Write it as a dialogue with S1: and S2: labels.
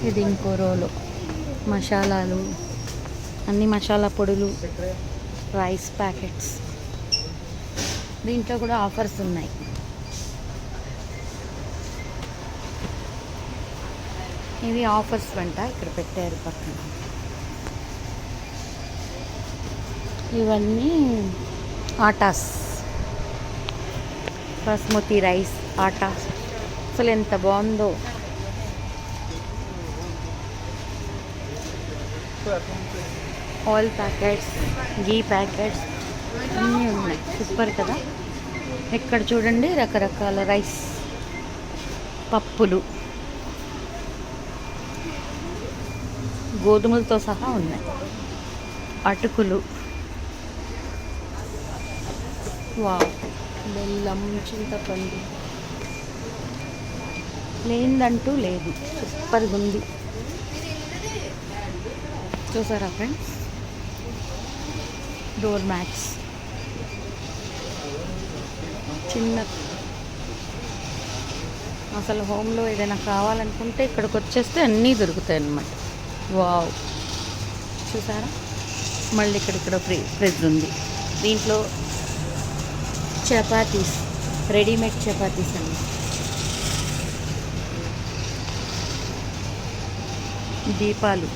S1: ఇది ఇంకో రోలు మసాలాలు, అన్ని మసాలా పొడులు, రైస్ ప్యాకెట్స్. దీంట్లో కూడా ఆఫర్స్ ఉన్నాయి. ఇవి ఆఫర్స్ వంట ఇక్కడ పెట్టారు పక్కన. ఇవన్నీ ఆటాస్, బాస్మతి రైస్ ఆటా. అసలు ఎంత బాగుందో. ఆయిల్ ప్యాకెట్స్, గీ ప్యాకెట్స్ అన్నీ ఉన్నాయి. సూపర్ కదా. ఇక్కడ చూడండి రకరకాల రైస్, పప్పులు, గోధుమలతో సహా ఉన్నాయి. అటుకులు, వావ్, బెల్లం, చింతపండు, లేదంటూ లేదు. సూపర్గా ఉంది. చూసారా ఫ్రెండ్స్, డోర్ మ్యాట్స్, చిన్న అసలు హోమ్లో ఏదైనా కావాలనుకుంటే ఇక్కడికి వచ్చేస్తే అన్నీ దొరుకుతాయి అన్నమాట. వావ్, చూసారా. మళ్ళీ ఇక్కడ ఫ్రిడ్జ్ ఉంది. దీంట్లో చపాతీస్, రెడీమేడ్ చపాతీస్ అండి. దీపాలు,